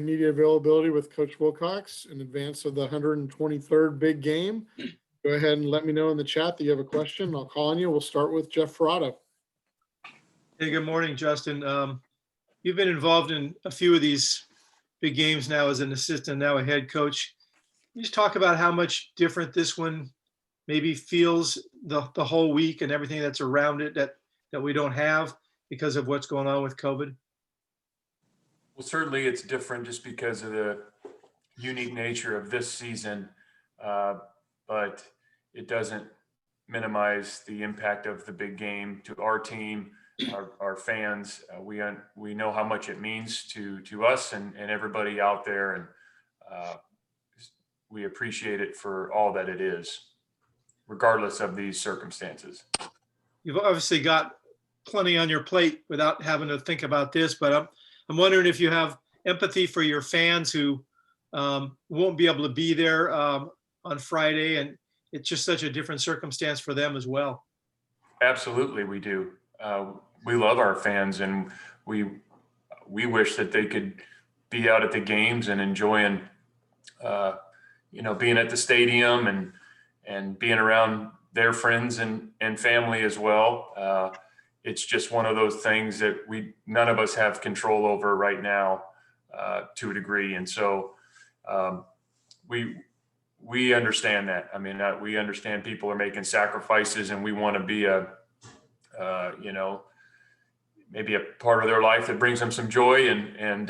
Media availability with Coach Wilcox in advance of the 123rd big game. Go ahead and let me know in the chat that you have a question. I'll call on you. We'll start with Jeff Ferrata. Hey, good morning, Justin. You've been involved in a few of these big games now as an assistant, now a head coach. Can you just talk about how much different this one maybe feels the whole week and everything that's around it that we don't have because of what's going on with COVID? Well, certainly it's different just because of the unique nature of this season, but it doesn't minimize the impact of the big game to our team, our fans. We know how much it means to us and everybody out there, and we appreciate it for all that it is, regardless of these circumstances. You've obviously got plenty on your plate without having to think about this, but I'm wondering if you have empathy for your fans who won't be able to be there on Friday, and it's just such a different circumstance for them as well. Absolutely, we do. We love our fans, and we wish that they could be out at the games and enjoying, being at the stadium and being around their friends and family as well. It's just one of those things that none of us have control over right now to a degree. And so we understand that. I mean, we understand people are making sacrifices, and we want to be maybe a part of their life that brings them some joy and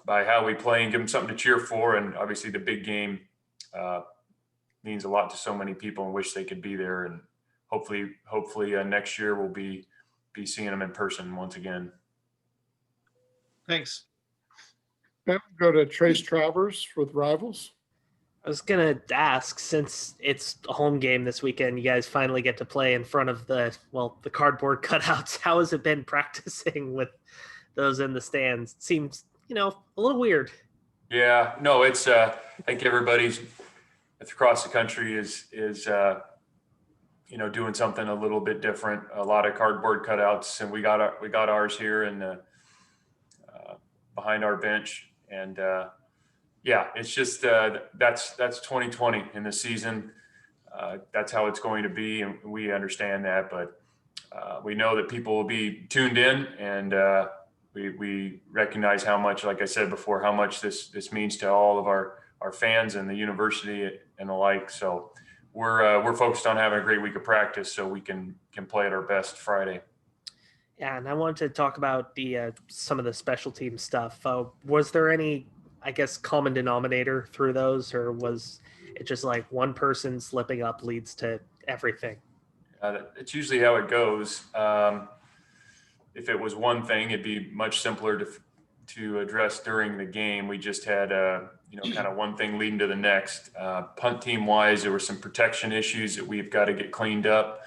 by how we play and give them something to cheer for. And obviously the big game means a lot to so many people and wish they could be there. And hopefully next year we'll be seeing them in person once again. Thanks. Okay, go to Trace Travers with Rivals. I was going to ask, since it's a home game this weekend, you guys finally get to play in front of the cardboard cutouts. How has it been practicing with those in the stands? It seems, a little weird. Yeah, no, it's, I think everybody's across the country is doing something a little bit different. A lot of cardboard cutouts, and we got ours here and behind our bench, and yeah, it's just that's 2020 in the season. That's how it's going to be, and we understand that. But we know that people will be tuned in, and we recognize how much, like I said before, how much this means to all of our fans and the university and the like. So we're focused on having a great week of practice so we can play at our best Friday. Yeah, and I wanted to talk about some of the special team stuff. Was there any, I guess, common denominator through those, or was it just like one person slipping up leads to everything? It's usually how it goes. If it was one thing, it'd be much simpler to address during the game. We just had kind of one thing leading to the next. Punt team wise, there were some protection issues that we've got to get cleaned up.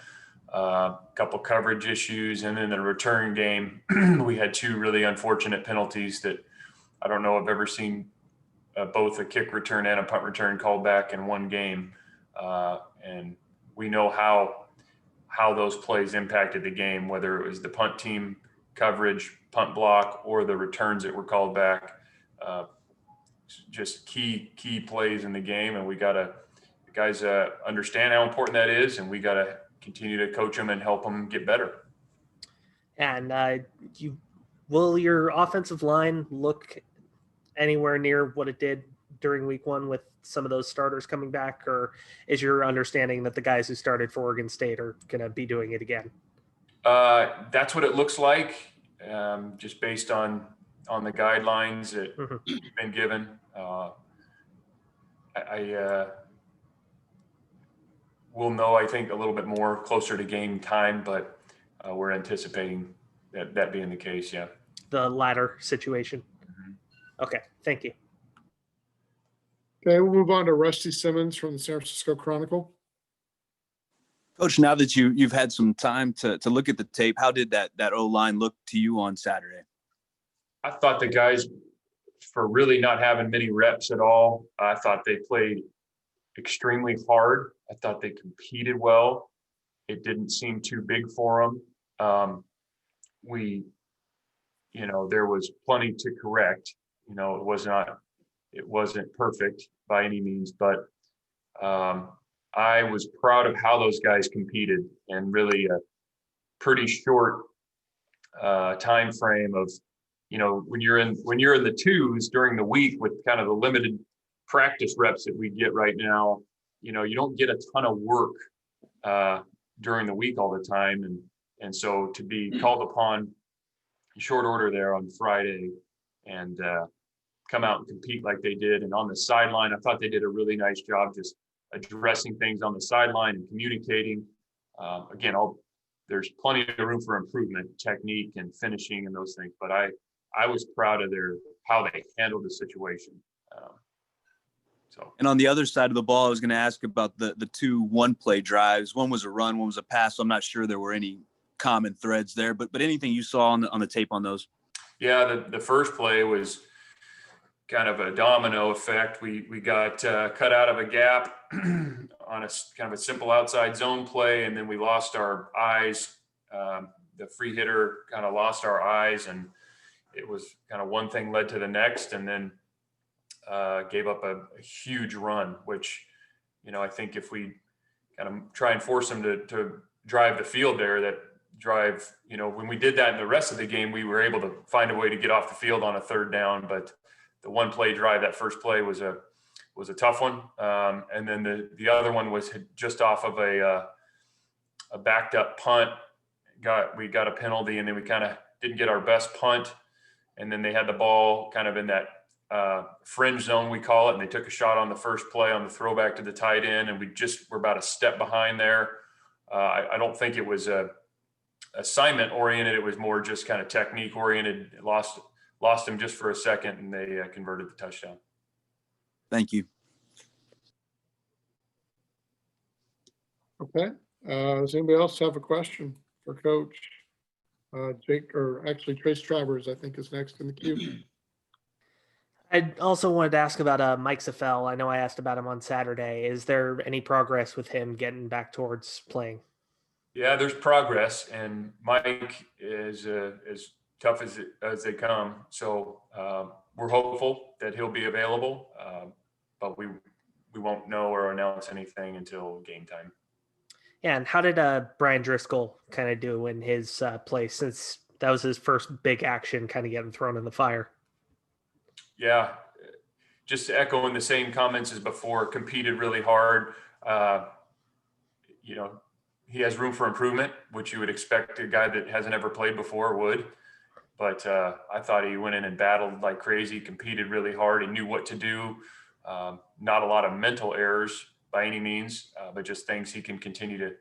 A couple coverage issues, and then the return game, we had two really unfortunate penalties that I don't know I've ever seen both a kick return and a punt return called back in one game. And we know how those plays impacted the game, whether it was the punt team coverage, punt block, or the returns that were called back. Just key plays in the game, and the guys understand how important that is, and we got to continue to coach them and help them get better. And will your offensive line look anywhere near what it did during week one with some of those starters coming back, or is your understanding that the guys who started for Oregon State are going to be doing it again? That's what it looks like, just based on the guidelines that have been given. We'll know, I think, a little bit more closer to game time, but we're anticipating that being the case. Yeah. The latter situation. Okay. Thank you. Okay, we'll move on to Rusty Simmons from the San Francisco Chronicle. Coach, now that you've had some time to look at the tape, how did that O-line look to you on Saturday? I thought the guys, for really not having many reps at all, I thought they played extremely hard. I thought they competed well. It didn't seem too big for them. There was plenty to correct. it wasn't perfect by any means, but I was proud of how those guys competed, and really a pretty short time frame of, when you're in the twos during the week with kind of the limited practice reps that we get right now, you don't get a ton of work during the week all the time. And so to be called upon in short order there on Friday and come out and compete like they did. And on the sideline, I thought they did a really nice job just addressing things on the sideline and communicating. Again, there's plenty of room for improvement, technique and finishing and those things, but I was proud of how they handled the situation. And on the other side of the ball, I was going to ask about the two one-play drives. One was a run, one was a pass. So I'm not sure there were any common threads there, but anything you saw on the tape on those? Yeah, the first play was kind of a domino effect. We got cut out of a gap on a kind of a simple outside zone play, and then we lost our eyes. The free hitter kind of lost our eyes, and it was kind of one thing led to the next, and then gave up a huge run, which, I think if we kind of try and force them to drive the field there, that drive, when we did that in the rest of the game, we were able to find a way to get off the field on a third down. But the one play drive, that first play was a tough one. And then the other one was just off of a backed up punt. We got a penalty, and then we kind of didn't get our best punt. And then they had the ball kind of in that fringe zone, we call it, and they took a shot on the first play on the throwback to the tight end, and we're about a step behind there. I don't think it was assignment oriented. It was more just kind of technique oriented. Lost him just for a second, and they converted the touchdown. Thank you. Okay. Does anybody else have a question for Coach? Jake, or actually Trace Travers, I think, is next in the queue. I also wanted to ask about Mike Safel. I know I asked about him on Saturday. Is there any progress with him getting back towards playing? Yeah, there's progress, and Mike is as tough as they come. So we're hopeful that he'll be available, but we won't know or announce anything until game time. Yeah, and how did Brian Driscoll kind of do in his play, since that was his first big action, kind of getting thrown in the fire? Yeah, just echoing the same comments as before, competed really hard. He has room for improvement, which you would expect a guy that hasn't ever played before would. But I thought he went in and battled like crazy, competed really hard. He knew what to do. Not a lot of mental errors by any means, but just things he can continue to,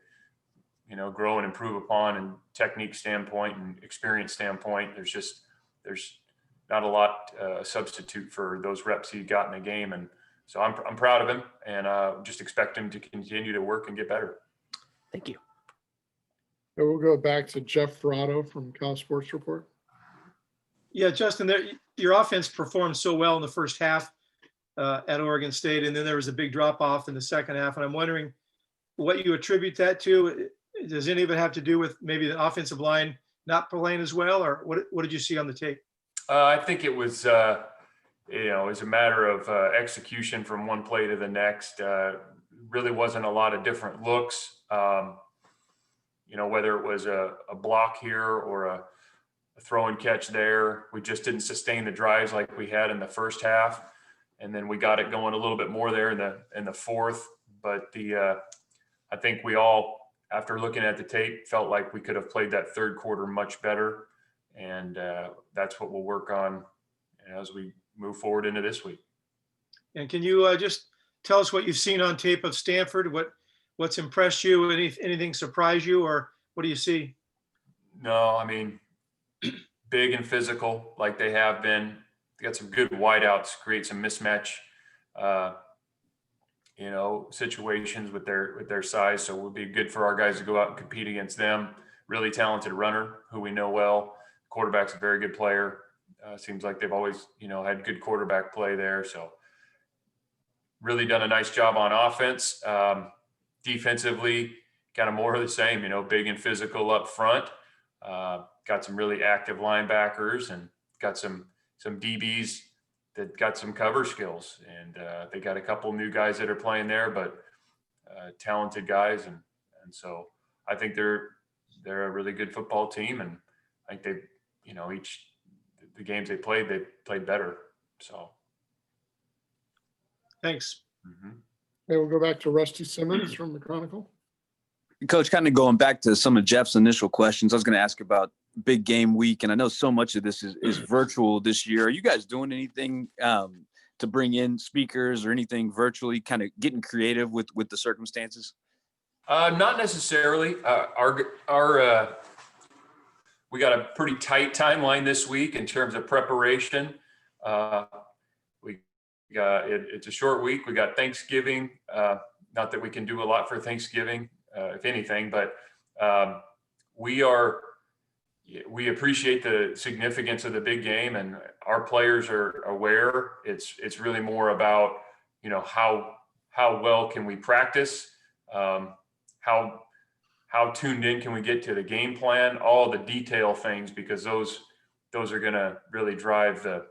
grow and improve upon, and technique standpoint and experience standpoint. There's not a lot substitute for those reps he got in the game. And so I'm proud of him, and just expect him to continue to work and get better. Thank you. We'll go back to Jeff Ferrato from Cal Sports Report. Yeah, Justin, your offense performed so well in the first half at Oregon State, and then there was a big drop off in the second half. And I'm wondering what you attribute that to. Does any of it have to do with maybe the offensive line not playing as well, or what did you see on the tape? I think it was, it was a matter of execution from one play to the next. Really wasn't a lot of different looks. Whether it was a block here or a throw and catch there, we just didn't sustain the drives like we had in the first half, and then we got it going a little bit more there in the fourth. But I think we all, after looking at the tape, felt like we could have played that third quarter much better. And that's what we'll work on as we move forward into this week. And can you just tell us what you've seen on tape of Stanford? What's impressed you? Anything surprise you, or what do you see? No, I mean, big and physical like they have been. They got some good wideouts, create some mismatch, situations with their size. So it would be good for our guys to go out and compete against them. Really talented runner who we know well. Quarterback's a very good player. Seems like they've always, had good quarterback play there. So really done a nice job on offense. Defensively, kind of more of the same, big and physical up front. Got some really active linebackers and got some DBs that got some cover skills, and they got a couple new guys that are playing there, but talented guys, and so I think they're a really good football team, and I think they, each the games they played better. So Thanks. mhm. Okay, we'll go back to Rusty Simmons from the Chronicle. Coach, kind of going back to some of Jeff's initial questions, I was going to ask about big game week, and I know so much of this is virtual this year. Are you guys doing anything to bring in speakers or anything virtually, kind of getting creative with the circumstances? Not necessarily. We got a pretty tight timeline this week in terms of preparation. It's a short week. We got Thanksgiving. Not that we can do a lot for Thanksgiving, if anything, but we appreciate the significance of the big game, and our players are aware. It's really more about, how well can we practice, how tuned in can we get to the game plan, all the detail things, because those are going to really drive the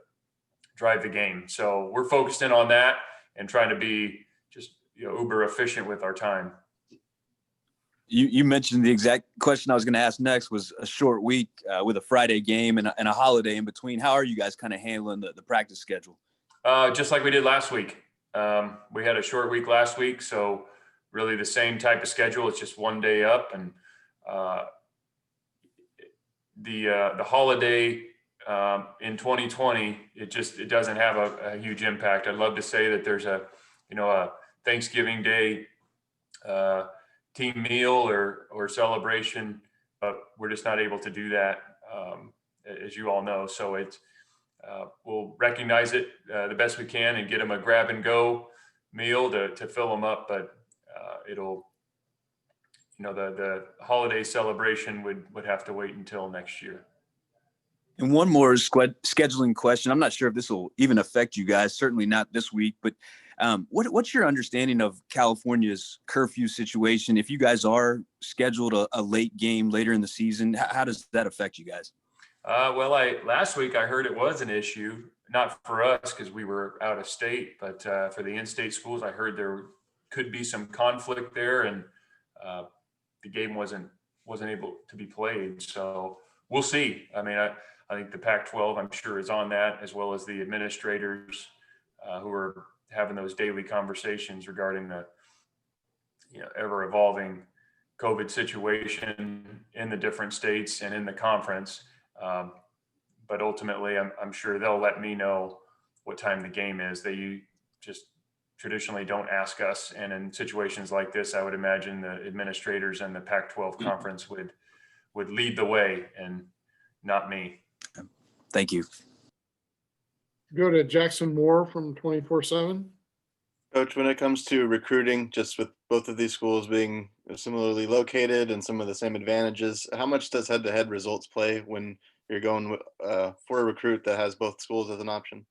game. So we're focused in on that and trying to be just uber efficient with our time. You mentioned the exact question I was going to ask next. Was a short week with a Friday game and a holiday in between. How are you guys kind of handling the practice schedule? Just like we did last week. We had a short week last week, so really the same type of schedule. It's just one day up, and the holiday in 2020, it doesn't have a huge impact. I'd love to say that there's a Thanksgiving Day team meal or celebration, but we're just not able to do that, as you all know. So we'll recognize it the best we can and get them a grab and go meal to fill them up, but the holiday celebration would have to wait until next year. And one more scheduling question. I'm not sure if this will even affect you guys, certainly not this week, but what's your understanding of California's curfew situation? If you guys are scheduled a late game later in the season, how does that affect you guys? Last week I heard it was an issue, not for us because we were out of state, but for the in-state schools, I heard there could be some conflict there, and the game wasn't able to be played. So we'll see. I mean, I think the Pac-12, I'm sure, is on that, as well as the administrators who are having those daily conversations regarding the ever evolving COVID situation in the different states and in the conference. But ultimately, I'm sure they'll let me know what time the game is. They just traditionally don't ask us. And in situations like this, I would imagine the administrators and the Pac-12 conference would lead the way, and not me. Thank you. Go to Jackson Moore from 24/7. Coach, when it comes to recruiting, just with both of these schools being similarly located and some of the same advantages, how much does head-to-head results play when you're going for a recruit that has both schools as an option?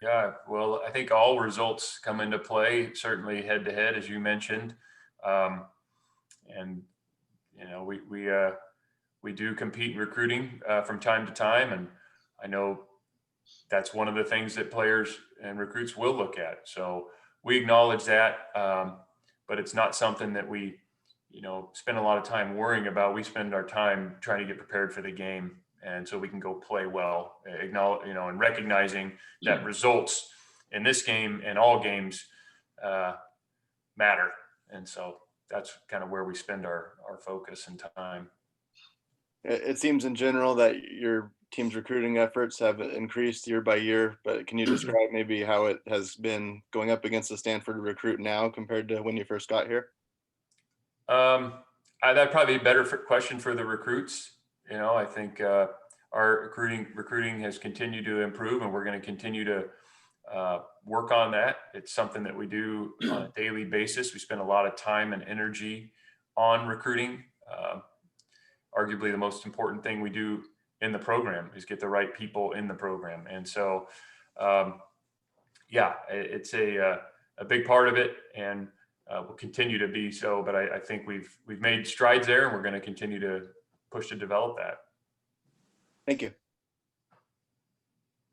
Yeah, well, I think all results come into play, certainly head-to-head, as you mentioned. And, we do compete in recruiting from time to time, and I know that's one of the things that players and recruits will look at. So we acknowledge that, but it's not something that we, spend a lot of time worrying about. We spend our time trying to get prepared for the game, and so we can go play well, and recognizing that results in this game and all games matter. And so that's kind of where we spend our focus and time. It seems in general that your team's recruiting efforts have increased year by year, but can you describe maybe how it has been going up against the Stanford recruit now compared to when you first got here? That'd probably be a better question for the recruits. I think our recruiting has continued to improve, and we're going to continue to work on that. It's something that we do on a daily basis. We spend a lot of time and energy on recruiting. Arguably the most important thing we do in the program is get the right people in the program. And so, it's a big part of it, and will continue to be so. But I think we've made strides there, and we're going to continue to push to develop that. Thank you.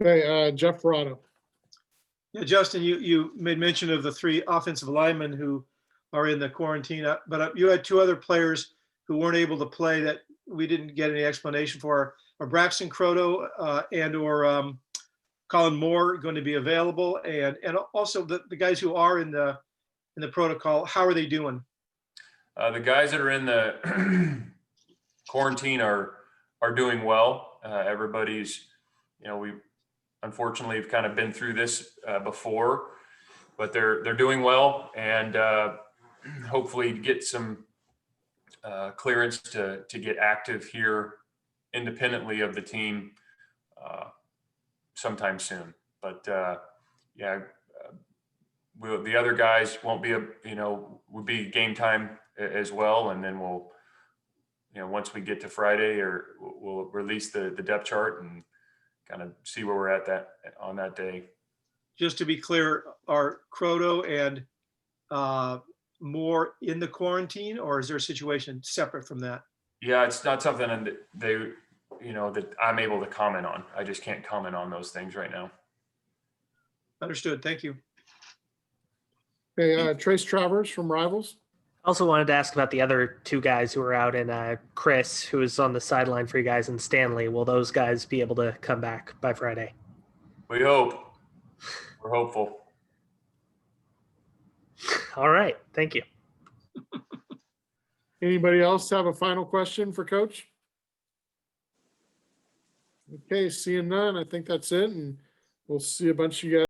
Okay, Jeff Verrado. Yeah, Justin, you made mention of the 3 offensive linemen who are in the quarantine, but you had 2 other players who weren't able to play that we didn't get any explanation for. Are Braxton Croto and or Colin Moore going to be available? And also the guys who are in the protocol, how are they doing? The guys that are in the quarantine are doing well. Everybody's, we unfortunately have kind of been through this before, but they're doing well, and hopefully get some clearance to get active here independently of the team sometime soon. But yeah, the other guys won't be would be game time as well, and then we'll once we get to Friday, or we'll release the depth chart and kind of see where we're at on that day. Just to be clear, are Croto and Moore in the quarantine, or is there a situation separate from that? Yeah, it's not something that that I'm able to comment on. I just can't comment on those things right now. Understood. Thank you. Okay, Trace Travers from Rivals. Also wanted to ask about the other 2 guys who were out, and Chris, who is on the sideline for you guys, and Stanley. Will those guys be able to come back by Friday? We hope. We're hopeful. All right. Thank you. Anybody else have a final question for Coach? Okay, seeing none, I think that's it, and we'll see a bunch of you guys